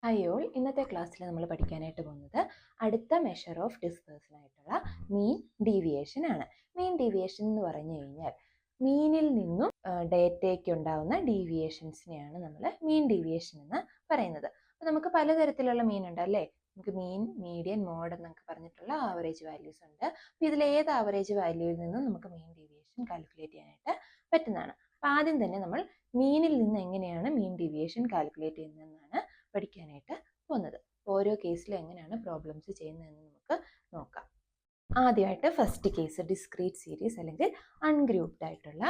Hi all, ഇന്നത്തെ ക്ലാസ്സിൽ നമ്മൾ പഠിക്കാനായിട്ട് പോകുന്നത് അടുത്ത മെഷർ ഓഫ് ഡിസ്പേഴ്സൺ ആയിട്ടുള്ള മീൻ ഡീവിയേഷൻ ആണ്. മീൻ ഡീവിയേഷൻ എന്ന് പറഞ്ഞു കഴിഞ്ഞാൽ മീനിൽ നിന്നും ഡേറ്റയ്ക്ക് ഉണ്ടാകുന്ന ഡീവിയേഷൻസിനെയാണ് നമ്മൾ മീൻ ഡീവിയേഷൻ എന്ന് പറയുന്നത്. അപ്പോൾ നമുക്ക് പലതരത്തിലുള്ള മീനുണ്ട് അല്ലേ? നമുക്ക് മീൻ, മീഡിയൻ, മോഡ് എന്നൊക്കെ പറഞ്ഞിട്ടുള്ള ആവറേജ് വാല്യൂസ് ഉണ്ട്. അപ്പോൾ ഇതിൽ ഏത് ആവറേജ് വാല്യൂവിൽ നിന്നും നമുക്ക് മീൻ ഡീവിയേഷൻ കാൽക്കുലേറ്റ് ചെയ്യാനായിട്ട് പറ്റുന്നതാണ്. അപ്പോൾ ആദ്യം തന്നെ നമ്മൾ മീനിൽ നിന്ന് എങ്ങനെയാണ് മീൻ ഡീവിയേഷൻ കാൽക്കുലേറ്റ് ചെയ്യുന്നതെന്നാണ് പഠിക്കാനായിട്ട് പോകുന്നത്. ഓരോ കേസിലും എങ്ങനെയാണ് പ്രോബ്ലംസ് ചെയ്യുന്നതെന്ന് നമുക്ക് നോക്കാം. ആദ്യമായിട്ട് ഫസ്റ്റ് കേസ് ഡിസ്ക്രീറ്റ് സീരീസ് അല്ലെങ്കിൽ അൺഗ്രൂപ്പ്ഡ് ആയിട്ടുള്ള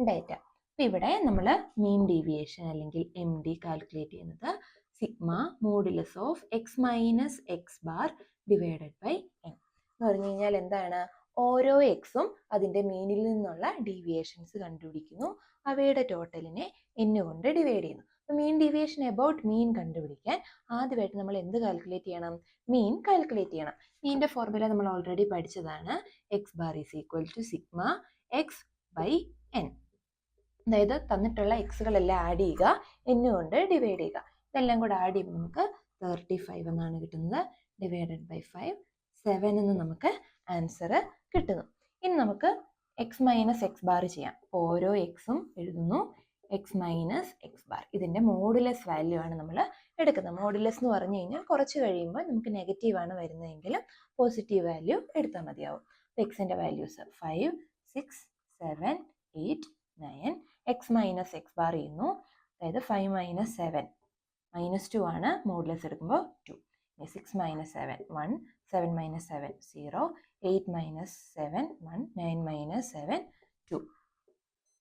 ഡാറ്റ. അപ്പോൾ ഇവിടെ നമ്മൾ മീൻ ഡീവിയേഷൻ അല്ലെങ്കിൽ MD കാൽക്കുലേറ്റ് ചെയ്യുന്നത് sigma modulus of X minus X bar divided by n എന്ന് പറഞ്ഞു കഴിഞ്ഞാൽ എന്താണ്? ഓരോ എക്സും അതിൻ്റെ മീനിൽ നിന്നുള്ള ഡീവിയേഷൻസ് കണ്ടുപിടിക്കുന്നു. അവയുടെ ടോട്ടലിനെ n കൊണ്ട് ഡിവൈഡ് ചെയ്യുന്നു. മീൻ ഡീവിയേഷൻ അബൌട്ട് മീൻ കണ്ടുപിടിക്കാൻ ആദ്യമായിട്ട് നമ്മൾ എന്ത് കാൽക്കുലേറ്റ് ചെയ്യണം? മീൻ കാൽക്കുലേറ്റ് ചെയ്യണം. മീനിൻ്റെ ഫോർമുല നമ്മൾ ഓൾറെഡി പഠിച്ചതാണ്. X bar is equal to sigma x by n. അതായത് തന്നിട്ടുള്ള എക്സുകളെല്ലാം ആഡ് ചെയ്യുക, n കൊണ്ട് ഡിവൈഡ് ചെയ്യുക. ഇതെല്ലാം കൂടെ ആഡ് ചെയ്യുമ്പോൾ നമുക്ക് 35 എന്നാണ് കിട്ടുന്നത്. ഡിവൈഡഡ് ബൈ 5, 7 എന്ന് നമുക്ക് ആൻസർ കിട്ടുന്നു. ഇനി നമുക്ക് എക്സ് മൈനസ് എക്സ് ബാർ ചെയ്യാം. ഓരോ എക്സും എഴുതുന്നു എക്സ് മൈനസ് എക്സ് ബാർ. ഇതിൻ്റെ മോഡുലസ് വാല്യൂ ആണ് നമ്മൾ എടുക്കുന്നത്. മോഡുലസ് എന്ന് പറഞ്ഞു കഴിഞ്ഞാൽ കുറച്ച് കഴിയുമ്പോൾ നമുക്ക് നെഗറ്റീവ് ആണ് വരുന്നതെങ്കിലും പോസിറ്റീവ് വാല്യൂ എടുത്താൽ മതിയാവും. എക്സിൻ്റെ values 5, 6, 7, 8, 9. X minus X bar ചെയ്യുന്നു. അതായത് 5 മൈനസ് 7 -2 ആണ് മോഡുലസ് എടുക്കുമ്പോൾ 2. 6 മൈനസ് 7 1, 7 മൈനസ് 7 0, 8 മൈനസ് 7 1, 9 മൈനസ് 7 2.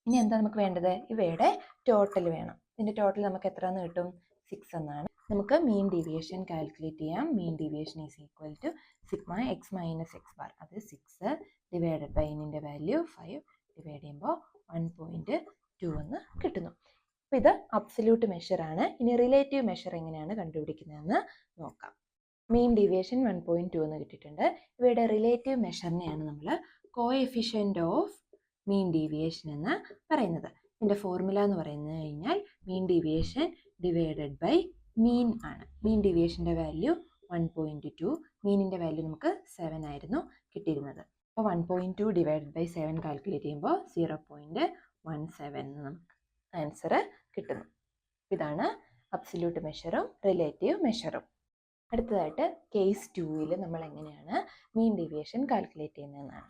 ഇനി എന്താ നമുക്ക് വേണ്ടത്? ഇവയുടെ ടോട്ടൽ വേണം. ഇതിൻ്റെ ടോട്ടൽ നമുക്ക് എത്ര എന്ന് കിട്ടും? 6 എന്നാണ്. നമുക്ക് മീൻ ഡീവിയേഷൻ കാൽക്കുലേറ്റ് ചെയ്യാം. Mean deviation is equal to sigma x minus X bar. അത് 6 ഡിവൈഡഡ് ബൈ എന്നിൻ്റെ വാല്യൂ 5 ഡിവൈഡ് ചെയ്യുമ്പോൾ 1.2 എന്ന് കിട്ടുന്നു. അപ്പോൾ ഇത് അബ്സല്യൂട്ട് മെഷറാണ്. ഇനി റിലേറ്റീവ് മെഷർ എങ്ങനെയാണ് കണ്ടുപിടിക്കുന്നതെന്ന് നോക്കാം. മീൻ ഡീവിയേഷൻ 1.2 എന്ന് കിട്ടിയിട്ടുണ്ട്. ഇവയുടെ റിലേറ്റീവ് മെഷറിനെയാണ് നമ്മൾ കോഎഫിഷ്യൻ്റ് ഓഫ് മീൻ ഡീവിയേഷൻ എന്ന് പറയുന്നത്. ഇതിൻ്റെ ഫോർമുല എന്ന് പറയുന്നത് കഴിഞ്ഞാൽ mean deviation divided by mean ആണ്. മീൻ ഡീവിയേഷൻ്റെ വാല്യൂ 1.2, മീനിൻ്റെ വാല്യൂ നമുക്ക് 7 ആയിരുന്നു കിട്ടിയിരുന്നത്. അപ്പോൾ 1.2 ഡിവൈഡഡ് ബൈ 7 കാൽക്കുലേറ്റ് ചെയ്യുമ്പോൾ 0.17 എന്ന് നമുക്ക് ആൻസർ കിട്ടുന്നു. ഇതാണ് അബ്സല്യൂട്ട് മെഷറും റിലേറ്റീവ് മെഷറും. അടുത്തതായിട്ട് കേസ് 2ൽ നമ്മൾ എങ്ങനെയാണ് മീൻ ഡീവിയേഷൻ കാൽക്കുലേറ്റ് ചെയ്യുന്നതെന്നാണ്.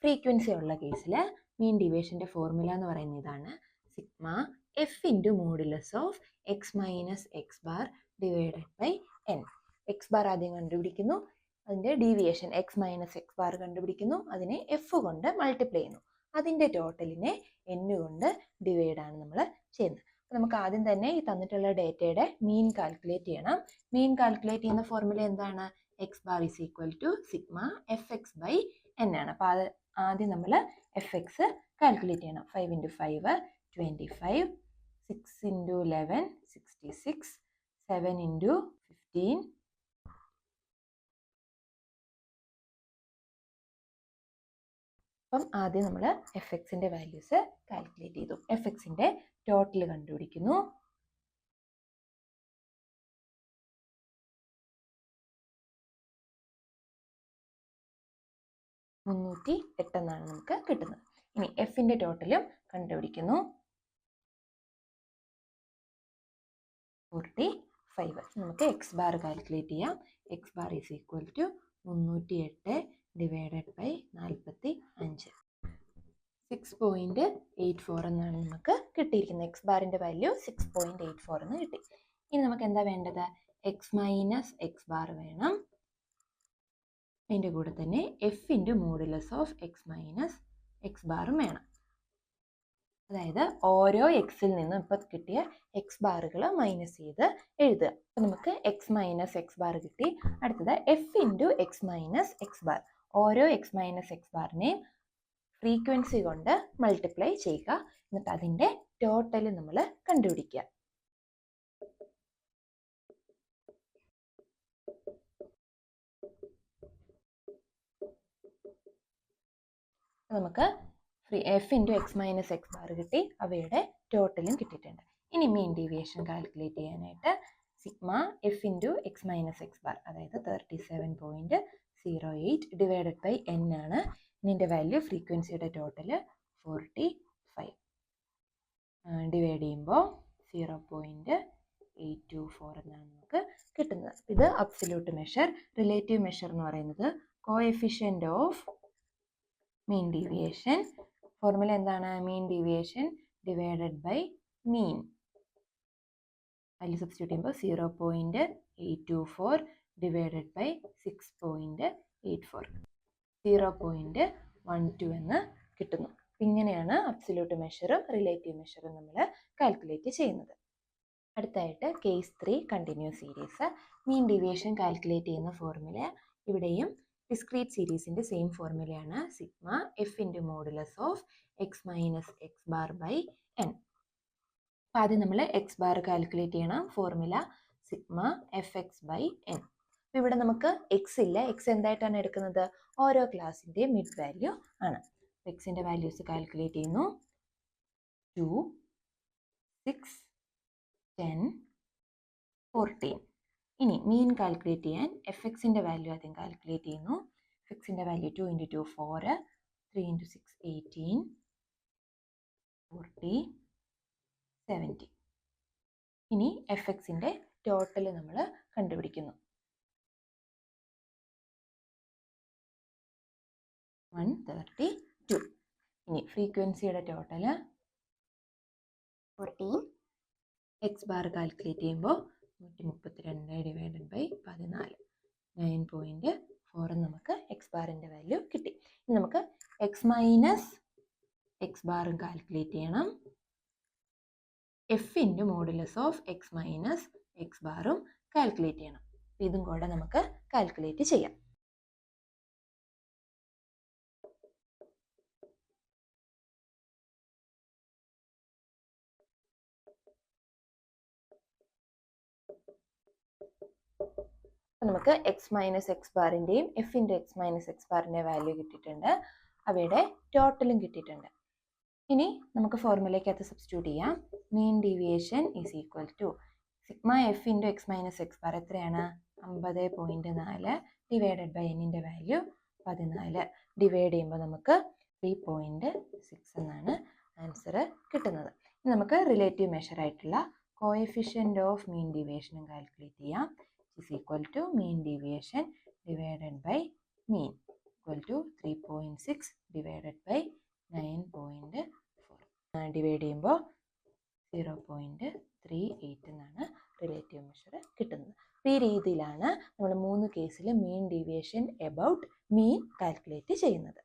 ഫ്രീക്വൻസി ഉള്ള കേസിൽ മീൻ ഡീവിയേഷൻ്റെ ഫോർമുല എന്ന് പറയുന്നത് ഇതാണ്. Sigma F into modulus of X minus X bar divided by n. X bar ആദ്യം കണ്ടുപിടിക്കുന്നു, അതിൻ്റെ deviation x minus X bar കണ്ടുപിടിക്കുന്നു, അതിനെ എഫ് കൊണ്ട് മൾട്ടിപ്ലൈ ചെയ്യുന്നു, അതിൻ്റെ ടോട്ടലിനെ n കൊണ്ട് ഡിവൈഡ് ആണ് നമ്മൾ ചെയ്യുന്നത്. അപ്പോൾ നമുക്ക് ആദ്യം തന്നെ ഈ തന്നിട്ടുള്ള ഡേറ്റയുടെ മീൻ കാൽക്കുലേറ്റ് ചെയ്യണം. മീൻ കാൽക്കുലേറ്റ് ചെയ്യുന്ന ഫോർമുല എന്താണ്? X bar is equal to sigma F X by n ആണ്. അപ്പോൾ അത് ആദ്യം നമ്മൾ എഫ് എക്സ് കാൽക്കുലേറ്റ് ചെയ്യണം. 5 ഇൻറ്റു 5 25, 6 ഇൻറ്റു 11 66, 7 ഇൻറ്റു 15. അപ്പം ആദ്യം നമ്മൾ എഫ് എക്സിൻ്റെ വാല്യൂസ് കാൽക്കുലേറ്റ് ചെയ്തു. എഫ് എക്സിൻ്റെ ടോട്ടൽ കണ്ടുപിടിക്കുന്നു. $308 എന്നാണ് നമുക്ക് കിട്ടുന്നത്. ഇനി എഫിൻ്റെ ടോട്ടലും കണ്ടുപിടിക്കുന്നു. 45. നമുക്ക് എക്സ് ബാർ കാൽക്കുലേറ്റ് ചെയ്യാം. X bar is equal to 308 divided by 45, 6.84 എന്നാണ് നമുക്ക് കിട്ടിയിരിക്കുന്നത്. എക്സ് ബാറിൻ്റെ വാല്യൂ 6.84 എന്ന് കിട്ടി. ഇനി നമുക്ക് എന്താ വേണ്ടത്? എക്സ് മൈനസ് എക്സ് ബാർ വേണം. അതിൻ്റെ കൂടെ തന്നെ F into modulus of X minus X ബാറും വേണം. അതായത് ഓരോ എക്സിൽ നിന്നും ഇപ്പോൾ കിട്ടിയ എക്സ് ബാറുകൾ മൈനസ് ചെയ്ത് എഴുതുക. അപ്പോൾ നമുക്ക് എക്സ് മൈനസ് എക്സ് ബാർ കിട്ടി. അടുത്തത് F into X minus X bar. ഓരോ എക്സ് മൈനസ് എക്സ് ബാറിനെയും ഫ്രീക്വൻസി കൊണ്ട് മൾട്ടിപ്ലൈ ചെയ്യുക. എന്നിട്ട് അതിൻ്റെ ടോട്ടൽ നമ്മൾ കണ്ടുപിടിക്കുക. നമുക്ക് F into X minus X bar കിട്ടി. അവയുടെ ടോട്ടലും കിട്ടിയിട്ടുണ്ട്. ഇനി മീൻ ഡീവിയേഷൻ കാൽക്കുലേറ്റ് ചെയ്യാനായിട്ട് sigma F into X minus X bar, അതായത് 37.08 ഡിവൈഡഡ് ബൈ n ആണ്. ഇതിൻ്റെ വാല്യൂ ഫ്രീക്വൻസിയുടെ ടോട്ടൽ 45. ഡിവൈഡ് ചെയ്യുമ്പോൾ 0.824 എന്നാണ് നമുക്ക് കിട്ടുന്നത്. ഇത് അബ്സല്യൂട്ട് മെഷർ. റിലേറ്റീവ് മെഷർ എന്ന് പറയുന്നത് coefficient of mean deviation. Formula എന്താണ്? Mean deviation divided by mean. Value substitute ചെയ്യുമ്പോൾ 0.824 ഡിവൈഡഡ് ബൈ 6.84, 0.12 എന്ന് കിട്ടുന്നു. ഇങ്ങനെയാണ് അബ്സല്യൂട്ട് മെഷറും റിലേറ്റീവ് മെഷറും നമ്മൾ കാൽക്കുലേറ്റ് ചെയ്യുന്നത്. അടുത്തായിട്ട് case 3 continuous series. Mean deviation calculate ചെയ്യുന്ന ഫോർമുല ഇവിടെയും ഡിസ്ക്രീറ്റ് സീരീസിൻ്റെ സെയിം ഫോർമുലയാണ്. Sigma F into modulus of X minus X bar by N. അപ്പോൾ ആദ്യം നമ്മൾ എക്സ് ബാർ കാൽക്കുലേറ്റ് ചെയ്യണം. Formula sigma F X by N. അപ്പോൾ ഇവിടെ നമുക്ക് എക്സ് ഇല്ല. എക്സ് എന്തായിട്ടാണ് എടുക്കുന്നത്? ഓരോ ക്ലാസിൻ്റെ മിഡ് വാല്യൂ ആണ്. എക്സിൻ്റെ വാല്യൂസ് കാൽക്കുലേറ്റ് ചെയ്യുന്നു. 2, 6, 10, 14. ഇനി മീൻ കാൽക്കുലേറ്റ് ചെയ്യാൻ എഫ് എക്സിൻ്റെ വാല്യൂ ആദ്യം കാൽക്കുലേറ്റ് ചെയ്യുന്നു. എഫ് എക്സിൻ്റെ വാല്യൂ 2 × 2 4, 3 × 6 18, 40, 70. ഇനി എഫ് എക്സിൻ്റെ ടോട്ടൽ നമ്മൾ കണ്ടുപിടിക്കുന്നു. 132. ഇനി ഫ്രീക്വൻസിയുടെ ടോട്ടൽ 14. എക്സ് ബാർ കാൽക്കുലേറ്റ് ചെയ്യുമ്പോൾ 132 ഡിവൈഡഡ് ബൈ 14, 9.4 നമുക്ക് എക്സ് ബാറിൻ്റെ വാല്യൂ കിട്ടി. ഇനി നമുക്ക് എക്സ് മൈനസ് എക്സ് ബാറും കാൽക്കുലേറ്റ് ചെയ്യണം. F into modulus of X minus X ബാറും കാൽക്കുലേറ്റ് ചെയ്യണം. ഇതും കൂടെ നമുക്ക് കാൽക്കുലേറ്റ് ചെയ്യാം. നമുക്ക് എക്സ് മൈനസ് എക്സ് ബാറിൻ്റെയും F into X minus X ബാറിൻ്റെ വാല്യൂ കിട്ടിയിട്ടുണ്ട്. അവയുടെ ടോട്ടലും കിട്ടിയിട്ടുണ്ട്. ഇനി നമുക്ക് ഫോർമുലയ്ക്കകത്ത് സബ്സ്റ്റിറ്റ്യൂട്ട് ചെയ്യാം. Mean deviation is equal to sigma F into X minus X bar എത്രയാണ്? 50.4 ഡിവൈഡഡ് ബൈ എന്നിൻ്റെ വാല്യൂ 14. ഡിവൈഡ് ചെയ്യുമ്പോൾ നമുക്ക് 3.6 എന്നാണ് ആൻസർ കിട്ടുന്നത്. ഇനി നമുക്ക് റിലേറ്റീവ് മെഷർ ആയിട്ടുള്ള കോഎഫിഷ്യൻ്റ് ഓഫ് മീൻ ഡീവിയേഷനും കാൽക്കുലേറ്റ് ചെയ്യാം. is equal to mean deviation divided by mean equal to 3.6 divided by 9.4. Divide ചെയ്യുമ്പോൾ 0.38 എന്നാണ് റിലേറ്റീവ് മെഷർ കിട്ടുന്നത്. ഈ രീതിയിലാണ് നമ്മൾ 3 കേസിൽ mean deviation about mean calculate ചെയ്യുന്നത്.